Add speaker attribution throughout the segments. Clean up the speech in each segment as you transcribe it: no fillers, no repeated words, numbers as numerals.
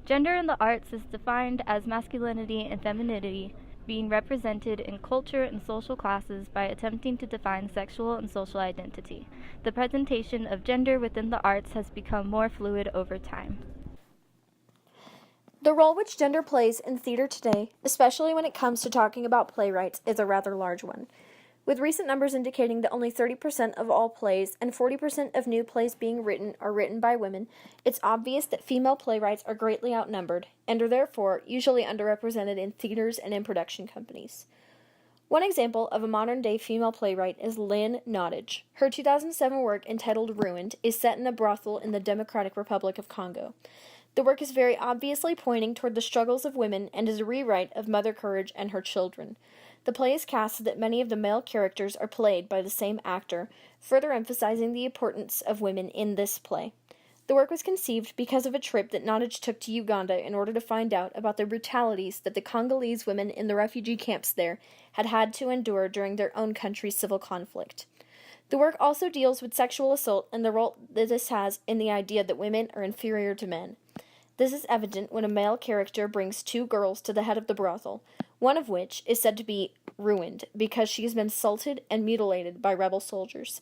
Speaker 1: Gender in the arts is defined as masculinity and femininity being represented in culture and social classes by attempting to define sexual and social identity. The presentation of gender within the arts has become more fluid over time.
Speaker 2: The role which gender plays in theater today, especially when it comes to talking about playwrights, is a rather large one. With recent numbers indicating that only 30% of all plays and 40% of new plays being written are written by women, it's obvious that female playwrights are greatly outnumbered and are therefore usually underrepresented in theaters and in production companies. One example of a modern-day female playwright is Lynn Nottage. Her 2007 work entitled Ruined is set in a brothel in the Democratic Republic of Congo. The work is very obviously pointing toward the struggles of women and is a rewrite of Mother Courage and her children. The play is cast so that many of the male characters are played by the same actor, further emphasizing the importance of women in this play. The work was conceived because of a trip that Nottage took to Uganda in order to find out about the brutalities that the Congolese women in the refugee camps there had to endure during their own country's civil conflict. The work also deals with sexual assault and the role that this has in the idea that women are inferior to men. This is evident when a male character brings two girls to the head of the brothel, one of which is said to be ruined because she has been assaulted and mutilated by rebel soldiers.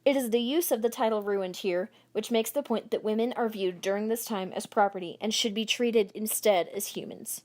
Speaker 2: It is the use of the title ruined here which makes the point that women are viewed during this time as property and should be treated instead as humans.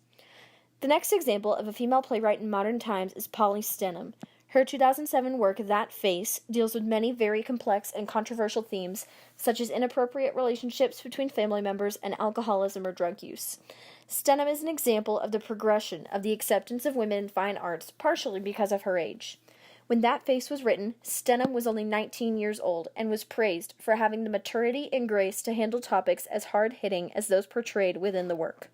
Speaker 2: The next example of a female playwright in modern times is Polly Stenham. Her 2007 work, That Face, deals with many very complex and controversial themes, such as inappropriate relationships between family members and alcoholism or drug use. Stenham is an example of the progression of the acceptance of women in fine arts, partially because of her age. When That Face was written, Stenham was only 19 years old and was praised for having the maturity and grace to handle topics as hard-hitting as those portrayed within the work.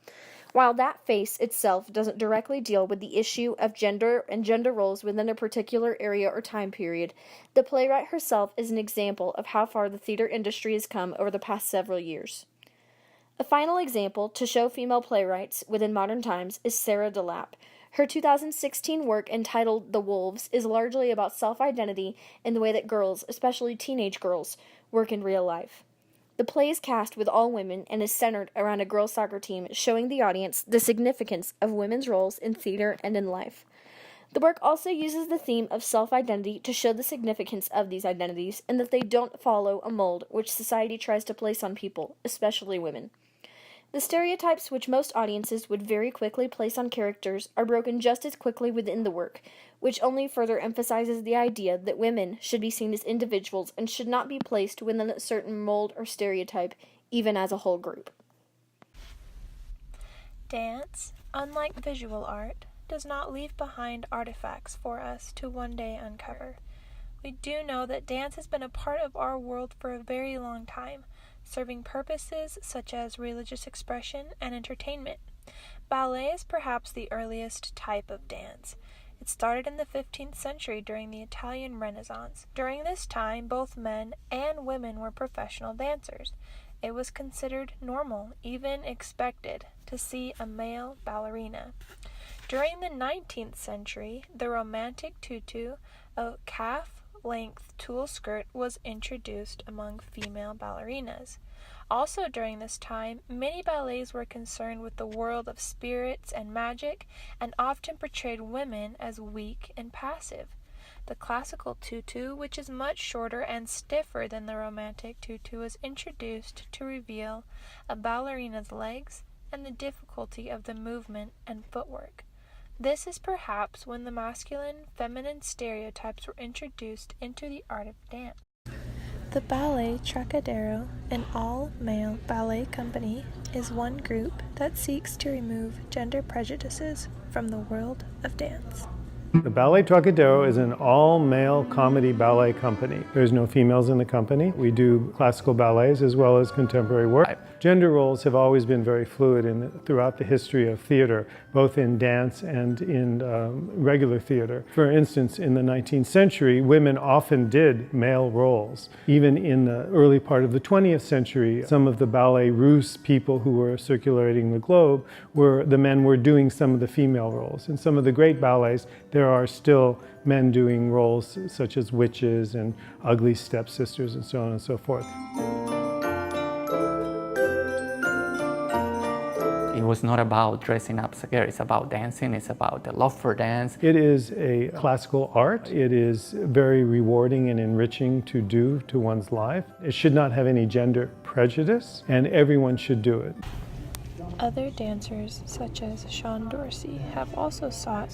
Speaker 2: While That Face itself doesn't directly deal with the issue of gender and gender roles within a particular area or time period, the playwright herself is an example of how far the theater industry has come over the past several years. A final example to show female playwrights within modern times is Sarah DeLapp. Her 2016 work entitled The Wolves is largely about self-identity and the way that girls, especially teenage girls, work in real life. The play is cast with all women and is centered around a girls' soccer team, showing the audience the significance of women's roles in theater and in life. The work also uses the theme of self-identity to show the significance of these identities and that they don't follow a mold which society tries to place on people, especially women. The stereotypes which most audiences would very quickly place on characters are broken just as quickly within the work, which only further emphasizes the idea that women should be seen as individuals and should not be placed within a certain mold or stereotype, even as a whole group.
Speaker 3: Dance, unlike visual art, does not leave behind artifacts for us to one day uncover. We do know that dance has been a part of our world for a very long time, serving purposes such as religious expression and entertainment. Ballet is perhaps the earliest type of dance. It started in the 15th century during the Italian Renaissance. During this time, both men and women were professional dancers. It was considered normal, even expected, to see a male ballerina. During the 19th century, the romantic tutu, a calf-length tulle skirt, was introduced among female ballerinas. Also during this time, many ballets were concerned with the world of spirits and magic and often portrayed women as weak and passive. The classical tutu, which is much shorter and stiffer than the romantic tutu, was introduced to reveal a ballerina's legs and the difficulty of the movement and footwork. This is perhaps when the masculine-feminine stereotypes were introduced into the art of dance. The Ballet Trocadero, an all-male ballet company, is one group that seeks to remove gender prejudices from the world of dance.
Speaker 4: The Ballet Trocadero is an all-male comedy ballet company. There's no females in the company. We do classical ballets as well as contemporary work. Gender roles have always been very fluid throughout the history of theater, both in dance and in regular theater. For instance, in the 19th century, women often did male roles. Even in the early part of the 20th century, some of the ballet russe people who were circulating the globe, the men were doing some of the female roles. In some of the great ballets, there are still men doing roles such as witches and ugly stepsisters and so on and so forth.
Speaker 5: It was not about dressing up as a girl, it's about dancing, it's about the love for dance.
Speaker 4: It is a classical art. It is very rewarding and enriching to do to one's life. It should not have any gender prejudice, and everyone should do it.
Speaker 3: Other dancers, such as Sean Dorsey, have also sought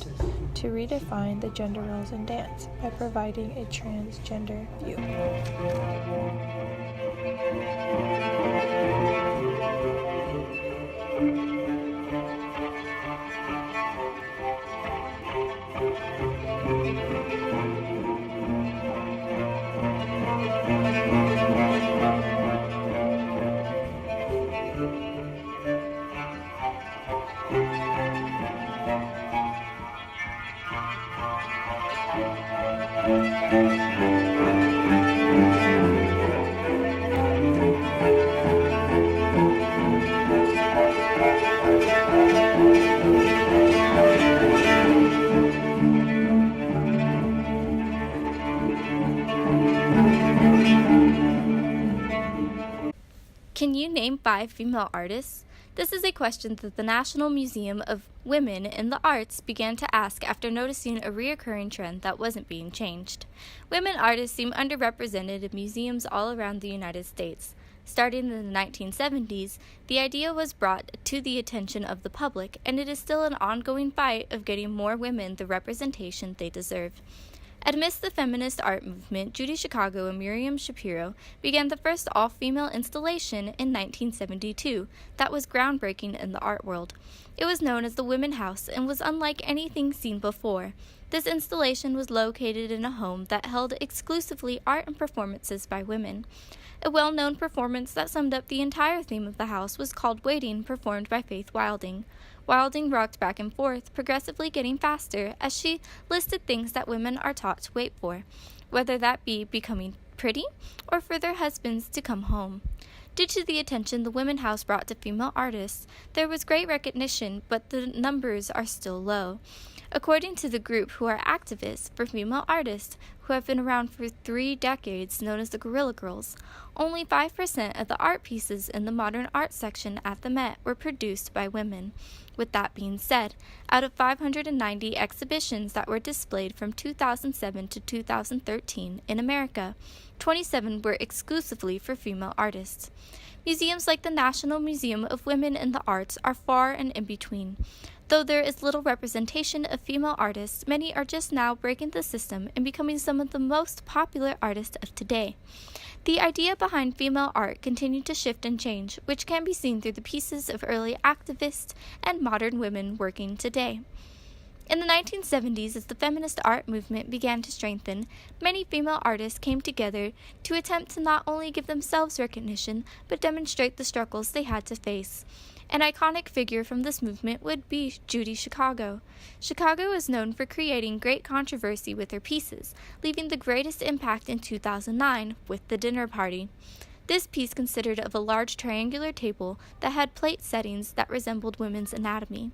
Speaker 3: to redefine the gender roles in dance by providing a transgender view.
Speaker 1: Can you name 5 female artists? This is a question that the National Museum of Women in the Arts began to ask after noticing a reoccurring trend that wasn't being changed. Women artists seem underrepresented in museums all around the United States. Starting in the 1970s, the idea was brought to the attention of the public, and it is still an ongoing fight of getting more women the representation they deserve. Amidst the feminist art movement, Judy Chicago and Miriam Shapiro began the first all-female installation in 1972 that was groundbreaking in the art world. It was known as the Women House and was unlike anything seen before. This installation was located in a home that held exclusively art and performances by women. A well-known performance that summed up the entire theme of the house was called Waiting, performed by Faith Wilding. Wilding rocked back and forth, progressively getting faster as she listed things that women are taught to wait for, whether that be becoming pretty or for their husbands to come home. Due to the attention the Women House brought to female artists, there was great recognition, but the numbers are still low. According to the group who are activists for female artists who have been around for 3 decades, known as the Guerrilla Girls, only 5% of the art pieces in the modern art section at the Met were produced by women. With that being said, out of 590 exhibitions that were displayed from 2007 to 2013 in America, 27 were exclusively for female artists. Museums like the National Museum of Women in the Arts are far and in between. Though there is little representation of female artists, many are just now breaking the system and becoming some of the most popular artists of today. The idea behind female art continued to shift and change, which can be seen through the pieces of early activists and modern women working today. In the 1970s, as the feminist art movement began to strengthen, many female artists came together to attempt to not only give themselves recognition, but demonstrate the struggles they had to face. An iconic figure from this movement would be Judy Chicago. Chicago is known for creating great controversy with her pieces, leaving the greatest impact in 2009 with The Dinner Party. This piece consisted of a large triangular table that had plate settings that resembled women's anatomy.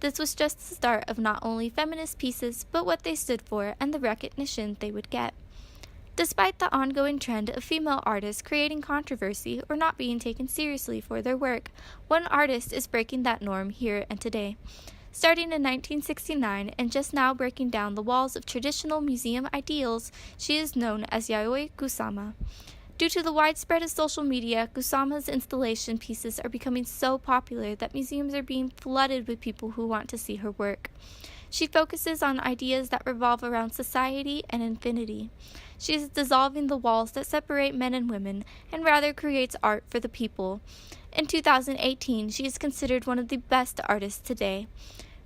Speaker 1: This was just the start of not only feminist pieces, but what they stood for and the recognition they would get. Despite the ongoing trend of female artists creating controversy or not being taken seriously for their work, one artist is breaking that norm here and today. Starting in 1969 and just now breaking down the walls of traditional museum ideals, she is known as Yayoi Kusama. Due to the widespread of social media, Kusama's installation pieces are becoming so popular that museums are being flooded with people who want to see her work. She focuses on ideas that revolve around society and infinity. She is dissolving the walls that separate men and women and rather creates art for the people. In 2018, she is considered one of the best artists today.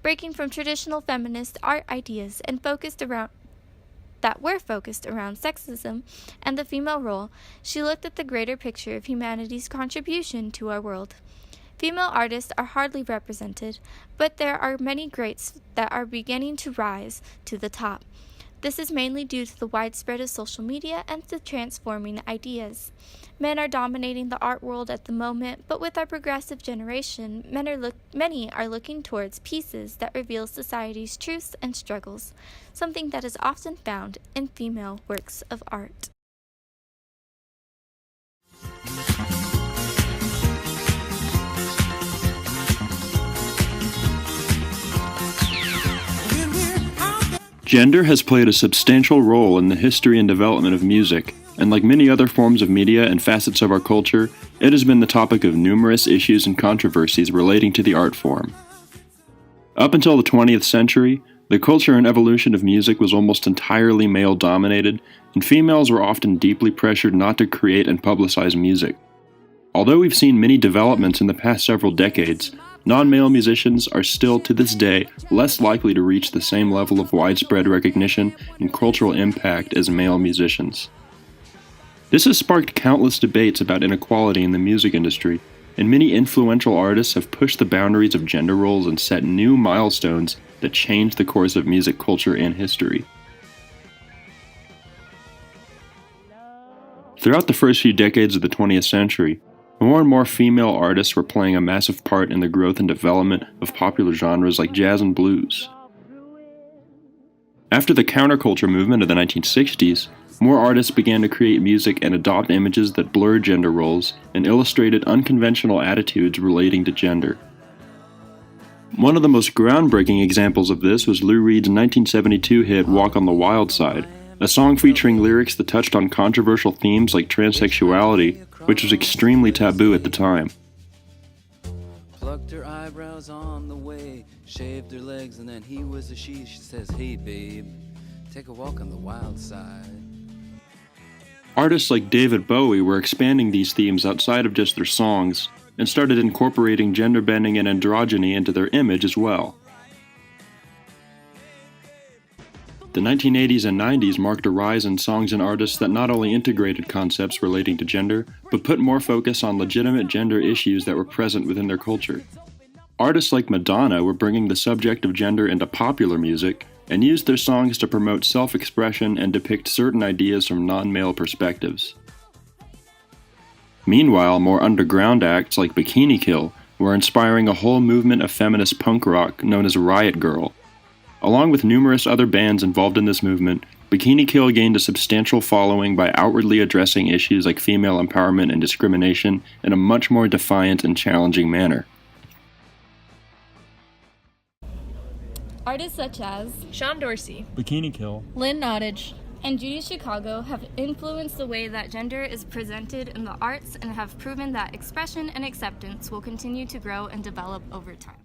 Speaker 1: Breaking from traditional feminist art ideas and focused around sexism and the female role, she looked at the greater picture of humanity's contribution to our world. Female artists are hardly represented, but there are many greats that are beginning to rise to the top. This is mainly due to the widespread of social media and to transforming ideas. Men are dominating the art world at the moment, but with our progressive generation, many are looking towards pieces that reveal society's truths and struggles, something that is often found in female works of art.
Speaker 6: Gender has played a substantial role in the history and development of music, and like many other forms of media and facets of our culture, it has been the topic of numerous issues and controversies relating to the art form. Up until the 20th century, the culture and evolution of music was almost entirely male-dominated, and females were often deeply pressured not to create and publicize music. Although we've seen many developments in the past several decades, non-male musicians are still, to this day, less likely to reach the same level of widespread recognition and cultural impact as male musicians. This has sparked countless debates about inequality in the music industry, and many influential artists have pushed the boundaries of gender roles and set new milestones that changed the course of music culture and history. Throughout the first few decades of the 20th century, more and more female artists were playing a massive part in the growth and development of popular genres like jazz and blues. After the counterculture movement of the 1960s, more artists began to create music and adopt images that blurred gender roles and illustrated unconventional attitudes relating to gender. One of the most groundbreaking examples of this was Lou Reed's 1972 hit Walk on the Wild Side, a song featuring lyrics that touched on controversial themes like transsexuality, which was extremely taboo at the time.
Speaker 7: Plucked her eyebrows on the way, shaved her legs, and then he was a she. She says, "Hey babe, take a walk on the wild side."
Speaker 6: Artists like David Bowie were expanding these themes outside of just their songs, and started incorporating gender bending and androgyny into their image as well. The 1980s and 90s marked a rise in songs and artists that not only integrated concepts relating to gender, but put more focus on legitimate gender issues that were present within their culture. Artists like Madonna were bringing the subject of gender into popular music, and used their songs to promote self-expression and depict certain ideas from non-male perspectives. Meanwhile, more underground acts like Bikini Kill were inspiring a whole movement of feminist punk rock known as Riot Girl. Along with numerous other bands involved in this movement, Bikini Kill gained a substantial following by outwardly addressing issues like female empowerment and discrimination in a much more defiant and challenging manner.
Speaker 1: Artists such as
Speaker 3: Sean Dorsey,
Speaker 8: Bikini Kill,
Speaker 9: Lynn Nottage,
Speaker 1: and Judy Chicago have influenced the way that gender is presented in the arts and have proven that expression and acceptance will continue to grow and develop over time.